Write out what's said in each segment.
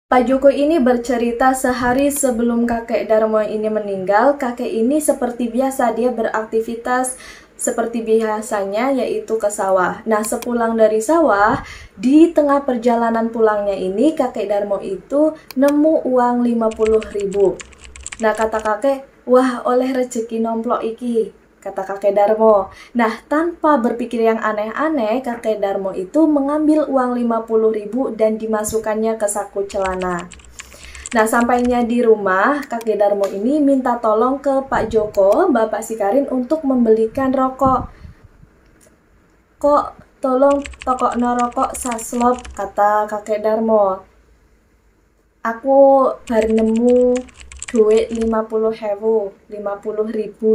Pak Joko ini bercerita sehari sebelum kakek Darmo ini meninggal, kakek ini seperti biasa dia beraktivitas seperti biasanya yaitu ke sawah. Nah, sepulang dari sawah, di tengah perjalanan pulangnya ini kakek Darmo itu nemu uang 50.000. Nah, kata kakek, "Wah, oleh rezeki nomplok iki," kata kakek Darmo. Nah, tanpa berpikir yang aneh-aneh, kakek Darmo itu mengambil uang 50.000 dan dimasukkannya ke saku celana. Nah, sampainya di rumah, kakek Darmo ini minta tolong ke Pak Joko, Bapak Sikarin, untuk membelikan rokok. "Kok, tolong tokokno rokok saslop," kata kakek Darmo. "Aku baru nemu duit 50.000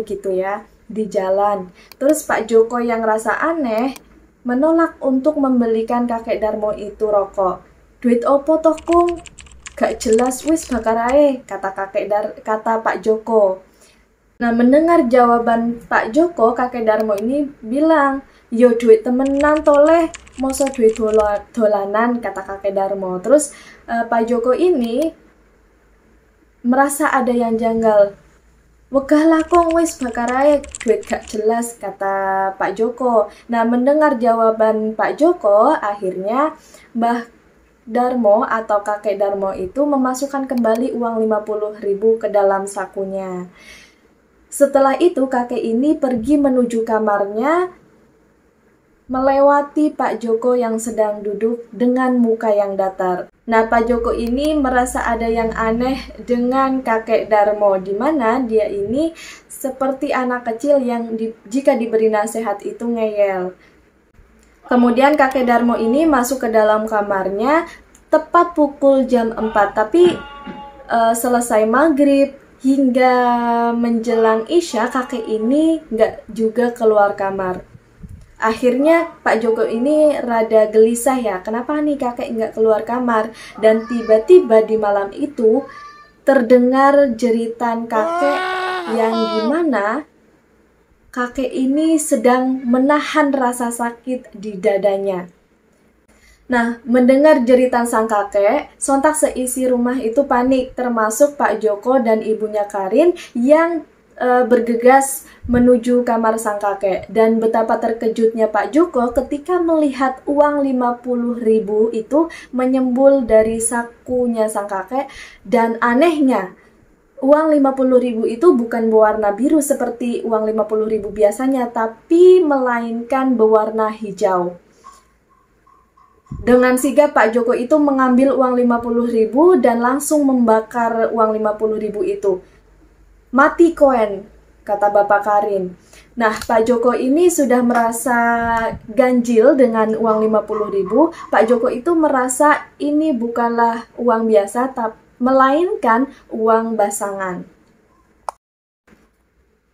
gitu ya di jalan." Terus Pak Joko yang rasa aneh menolak untuk membelikan kakek Darmo itu rokok. "Duit opo toh kung? Gak jelas wis bakar ae," kata kata Pak Joko. Nah, mendengar jawaban Pak Joko, kakek Darmo ini bilang, "Yo duit temenan toleh, moso duit dolanan," kata kakek Darmo. Terus Pak Joko ini merasa ada yang janggal. "Wegah lah kong wis bakar ae, duit gak jelas," kata Pak Joko. Nah, mendengar jawaban Pak Joko, akhirnya Mbah Darmo atau kakek Darmo itu memasukkan kembali uang 50.000 ke dalam sakunya. Setelah itu kakek ini pergi menuju kamarnya, melewati Pak Joko yang sedang duduk dengan muka yang datar. Nah, Pak Joko ini merasa ada yang aneh dengan kakek Darmo, di mana dia ini seperti anak kecil yang jika diberi nasihat itu ngeyel. Kemudian kakek Darmo ini masuk ke dalam kamarnya tepat pukul jam 4, tapi selesai maghrib hingga menjelang Isya, kakek ini nggak juga keluar kamar. Akhirnya Pak Joko ini rada gelisah ya, kenapa nih kakek nggak keluar kamar? Dan tiba-tiba di malam itu terdengar jeritan kakek yang dimana kakek ini sedang menahan rasa sakit di dadanya. Nah, mendengar jeritan sang kakek, sontak seisi rumah itu panik, termasuk Pak Joko dan ibunya Karin yang bergegas menuju kamar sang kakek. Dan betapa terkejutnya Pak Joko ketika melihat uang 50.000 itu menyembul dari sakunya sang kakek. Dan anehnya, uang 50.000 itu bukan berwarna biru seperti uang 50.000 biasanya, tapi melainkan berwarna hijau. Dengan sigap Pak Joko itu mengambil uang 50.000 dan langsung membakar uang 50.000 itu. "Mati koen," kata Bapak Karin. Nah, Pak Joko ini sudah merasa ganjil dengan uang 50.000. Pak Joko itu merasa ini bukanlah uang biasa, melainkan uang basangan.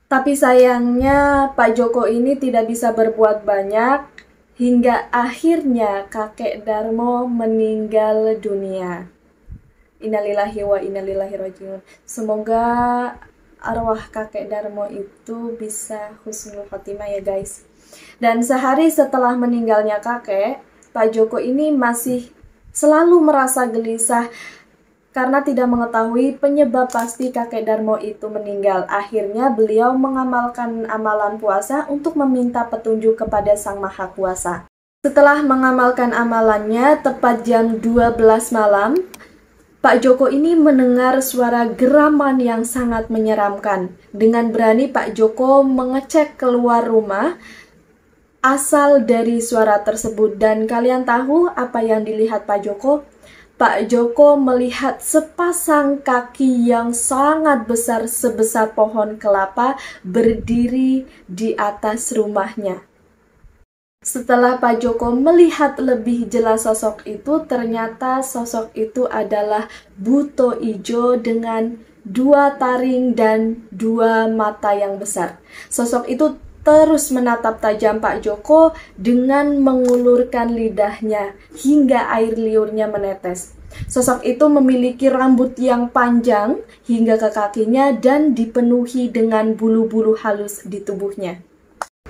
Tapi sayangnya Pak Joko ini tidak bisa berbuat banyak, hingga akhirnya kakek Darmo meninggal dunia. Innalillahi wa innalillahi rajiun. Semoga arwah kakek Darmo itu bisa husnul khotimah ya guys. Dan sehari setelah meninggalnya kakek, Pak Joko ini masih selalu merasa gelisah karena tidak mengetahui penyebab pasti kakek Darmo itu meninggal. Akhirnya beliau mengamalkan amalan puasa untuk meminta petunjuk kepada Sang Maha Kuasa. Setelah mengamalkan amalannya, tepat jam 12 malam, Pak Joko ini mendengar suara geraman yang sangat menyeramkan. Dengan berani Pak Joko mengecek keluar rumah asal dari suara tersebut. Dan kalian tahu apa yang dilihat Pak Joko? Pak Joko melihat sepasang kaki yang sangat besar sebesar pohon kelapa berdiri di atas rumahnya. Setelah Pak Joko melihat lebih jelas sosok itu, ternyata sosok itu adalah buto ijo dengan 2 taring dan 2 mata yang besar. Sosok itu terus menatap tajam Pak Joko dengan mengulurkan lidahnya hingga air liurnya menetes. Sosok itu memiliki rambut yang panjang hingga ke kakinya dan dipenuhi dengan bulu-bulu halus di tubuhnya.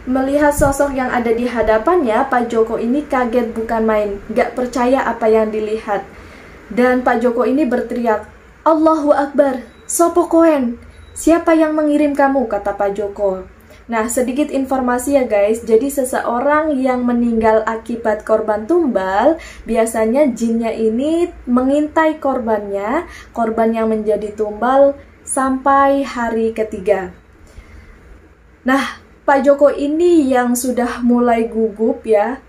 Melihat sosok yang ada di hadapannya, Pak Joko ini kaget bukan main, gak percaya apa yang dilihat. Dan Pak Joko ini berteriak, "Allahu Akbar, sopo koen? Siapa yang mengirim kamu?" kata Pak Joko. Nah, sedikit informasi ya guys, jadi seseorang yang meninggal akibat korban tumbal, biasanya jinnya ini mengintai korban yang menjadi tumbal sampai hari ketiga. Nah, Pak Joko ini yang sudah mulai gugup ya,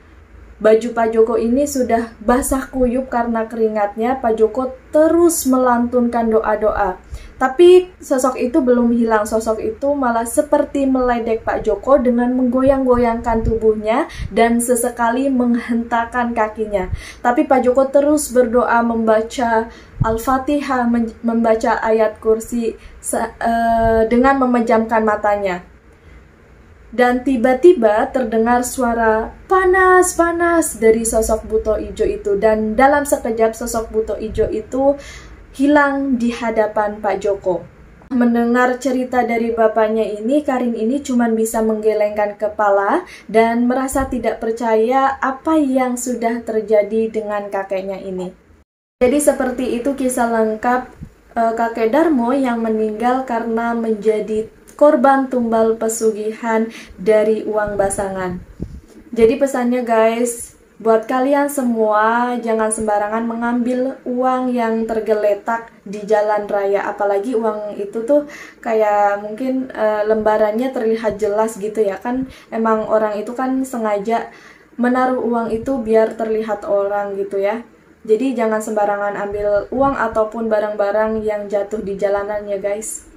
baju Pak Joko ini sudah basah kuyup karena keringatnya. Pak Joko terus melantunkan doa-doa. Tapi sosok itu belum hilang. Sosok itu malah seperti meledek Pak Joko dengan menggoyang-goyangkan tubuhnya dan sesekali menghentakkan kakinya. Tapi Pak Joko terus berdoa, membaca Al-Fatihah, membaca ayat kursi dengan memejamkan matanya. Dan tiba-tiba terdengar suara panas dari sosok buto ijo itu. Dan dalam sekejap sosok buto ijo itu hilang di hadapan Pak Joko. Mendengar cerita dari bapaknya ini, Karin ini cuma bisa menggelengkan kepala dan merasa tidak percaya apa yang sudah terjadi dengan kakeknya ini. Jadi seperti itu kisah lengkap kakek Darmo yang meninggal karena menjadi korban tumbal pesugihan dari uang basangan. Jadi pesannya guys, buat kalian semua jangan sembarangan mengambil uang yang tergeletak di jalan raya. Apalagi uang itu tuh kayak mungkin lembarannya terlihat jelas gitu ya. Kan emang orang itu kan sengaja menaruh uang itu biar terlihat orang gitu ya. Jadi jangan sembarangan ambil uang ataupun barang-barang yang jatuh di jalanan ya guys.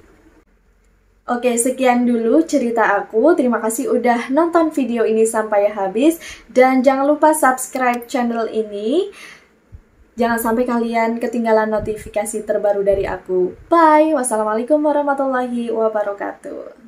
Oke, sekian dulu cerita aku. Terima kasih udah nonton video ini sampai habis. Dan jangan lupa subscribe channel ini. Jangan sampai kalian ketinggalan notifikasi terbaru dari aku. Bye. Wassalamualaikum warahmatullahi wabarakatuh.